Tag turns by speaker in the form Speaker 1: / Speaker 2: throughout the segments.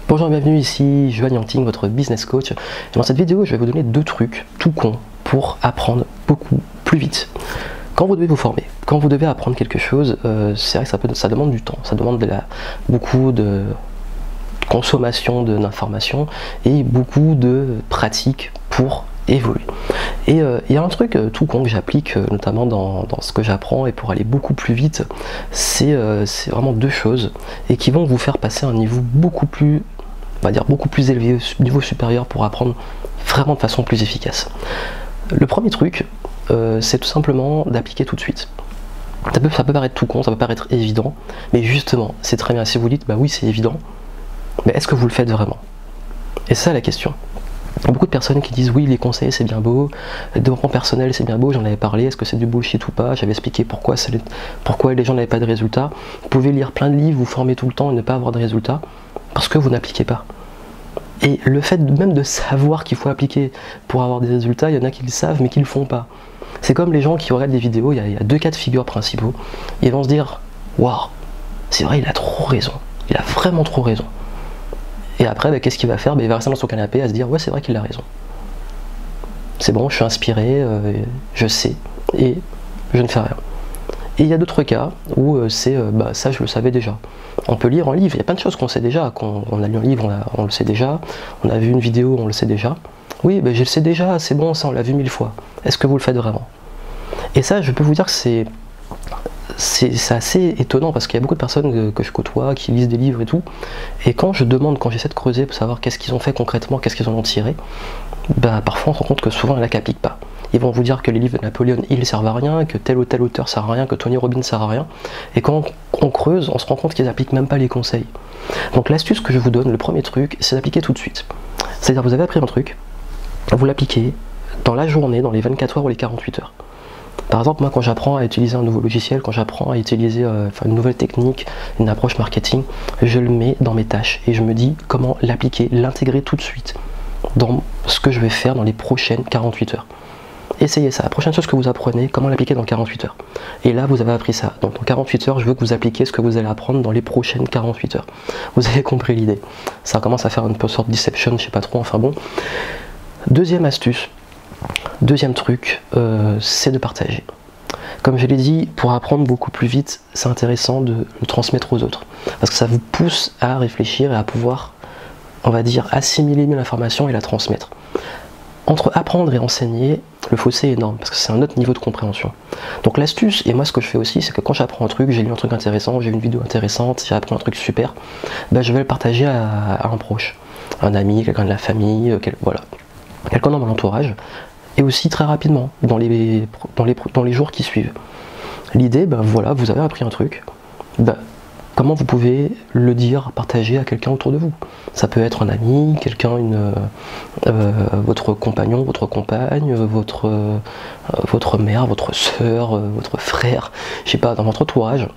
Speaker 1: Bonjour, bienvenue ici, Johan Yangting, votre business coach. Et dans cette vidéo, je vais vous donner deux trucs tout cons pour apprendre beaucoup plus vite. Quand vous devez vous former, quand vous devez apprendre quelque chose, c'est vrai que ça demande du temps, ça demande beaucoup de consommation d'informations et beaucoup de pratiques pour évoluer. Et il y a un truc tout con que j'applique notamment dans ce que j'apprends, et pour aller beaucoup plus vite, c'est vraiment deux choses et qui vont vous faire passer à un niveau beaucoup plus, on va dire beaucoup plus élevé, niveau supérieur, pour apprendre vraiment de façon plus efficace. Le premier truc, c'est tout simplement d'appliquer tout de suite. Ça peut paraître tout con, ça peut paraître évident, mais justement, c'est très bien. Si vous dites, bah oui, c'est évident, mais est-ce que vous le faites vraiment? Et c'est ça la question. Beaucoup de personnes qui disent oui, les conseils c'est bien beau, le développement personnel c'est bien beau, j'en avais parlé, est-ce que c'est du bullshit ou pas? J'avais expliqué pourquoi les gens n'avaient pas de résultats. Vous pouvez lire plein de livres, vous former tout le temps et ne pas avoir de résultats parce que vous n'appliquez pas. Et le fait même de savoir qu'il faut appliquer pour avoir des résultats, il y en a qui le savent mais qui ne le font pas. C'est comme les gens qui regardent des vidéos, il y a deux cas de figure principaux. Ils vont se dire waouh, c'est vrai, il a trop raison, il a vraiment trop raison. Et après, bah, qu'est-ce qu'il va faire? Il va rester dans son canapé à se dire ouais, c'est vrai qu'il a raison. C'est bon, je suis inspiré, je sais, et je ne fais rien. Et il y a d'autres cas où bah, ça je le savais déjà. On peut lire un livre, il y a plein de choses qu'on sait déjà. Quand on a lu un livre, on le sait déjà. On a vu une vidéo, on le sait déjà. Oui, bah, je le sais déjà, c'est bon, ça on l'a vu 1000 fois. Est-ce que vous le faites vraiment? Et ça, je peux vous dire que c'est assez étonnant, parce qu'il y a beaucoup de personnes que je côtoie qui lisent des livres et tout, et quand j'essaie de creuser pour savoir qu'est-ce qu'ils ont fait concrètement, qu'est-ce qu'ils en ont tiré, bah parfois on se rend compte que souvent il y en a qui n'appliquent pas. Ils vont vous dire que les livres de Napoléon Hill servent à rien, que tel ou tel auteur sert à rien, que Tony Robbins sert à rien, et quand on creuse, on se rend compte qu'ils n'appliquent même pas les conseils. Donc l'astuce que je vous donne, le premier truc, c'est d'appliquer tout de suite. C'est-à-dire vous avez appris un truc, vous l'appliquez dans la journée, dans les 24 heures ou les 48 heures. Par exemple, moi quand j'apprends à utiliser un nouveau logiciel, quand j'apprends à utiliser une nouvelle technique, une approche marketing, je le mets dans mes tâches et je me dis comment l'appliquer, l'intégrer tout de suite dans ce que je vais faire dans les prochaines 48 heures. Essayez ça, la prochaine chose que vous apprenez, comment l'appliquer dans 48 heures. Et là vous avez appris ça, donc dans 48 heures je veux que vous appliquiez ce que vous allez apprendre dans les prochaines 48 heures. Vous avez compris l'idée. Ça commence à faire une sorte de deception, je sais pas trop, enfin bon. Deuxième astuce. Deuxième truc, c'est de partager. Comme je l'ai dit, pour apprendre beaucoup plus vite, c'est intéressant de le transmettre aux autres. Parce que ça vous pousse à réfléchir et à pouvoir, on va dire, assimiler mieux l'information et la transmettre. Entre apprendre et enseigner, le fossé est énorme, parce que c'est un autre niveau de compréhension. Donc l'astuce, et moi ce que je fais aussi, c'est que quand j'apprends un truc, j'ai lu un truc intéressant, j'ai vu une vidéo intéressante, j'ai appris un truc super, ben je vais le partager à un proche, un ami, quelqu'un de la famille, voilà, quelqu'un dans mon entourage. Et aussi très rapidement, dans les jours qui suivent. L'idée, ben voilà, vous avez appris un truc, ben, comment vous pouvez le dire, partager à quelqu'un autour de vous? Ça peut être un ami, quelqu'un, votre compagnon, votre compagne, votre mère, votre soeur, votre frère, je sais pas, dans votre entourage.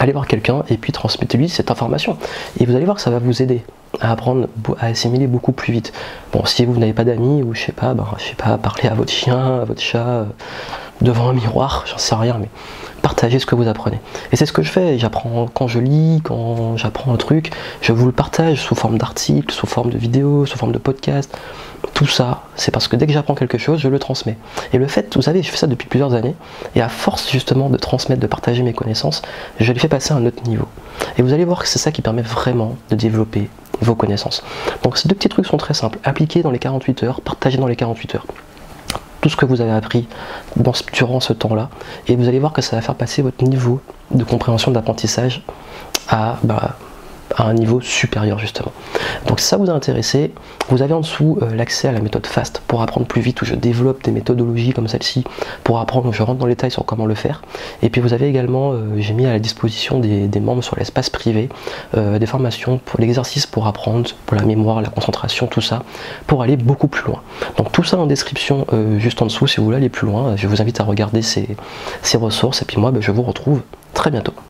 Speaker 1: Allez voir quelqu'un et puis transmettez-lui cette information. Et vous allez voir que ça va vous aider à apprendre, à assimiler beaucoup plus vite. Bon, si vous n'avez pas d'amis, ou je sais pas, parler à votre chien, à votre chat, devant un miroir, j'en sais rien, mais partagez ce que vous apprenez. Et c'est ce que je fais, j'apprends quand je lis, quand j'apprends un truc, je vous le partage sous forme d'articles, sous forme de vidéos, sous forme de podcast. Tout ça, c'est parce que dès que j'apprends quelque chose, je le transmets. Et le fait, vous savez, je fais ça depuis plusieurs années, et à force justement de transmettre, de partager mes connaissances, je les fais passer à un autre niveau. Et vous allez voir que c'est ça qui permet vraiment de développer vos connaissances. Donc ces deux petits trucs sont très simples. Appliquer dans les 48 heures, partager dans les 48 heures. Tout ce que vous avez appris durant ce temps-là, et vous allez voir que ça va faire passer votre niveau de compréhension, d'apprentissage à un niveau supérieur justement. Donc si ça vous a intéressé, vous avez en dessous l'accès à la méthode FAST pour apprendre plus vite, où je développe des méthodologies comme celle-ci pour apprendre, où je rentre dans les détails sur comment le faire. Et puis vous avez également, j'ai mis à la disposition des membres sur l'espace privé, des formations pour l'exercice pour apprendre, pour la mémoire, la concentration, tout ça, pour aller beaucoup plus loin. Donc tout ça en description juste en dessous si vous voulez aller plus loin. Je vous invite à regarder ces ressources, et puis moi je vous retrouve très bientôt.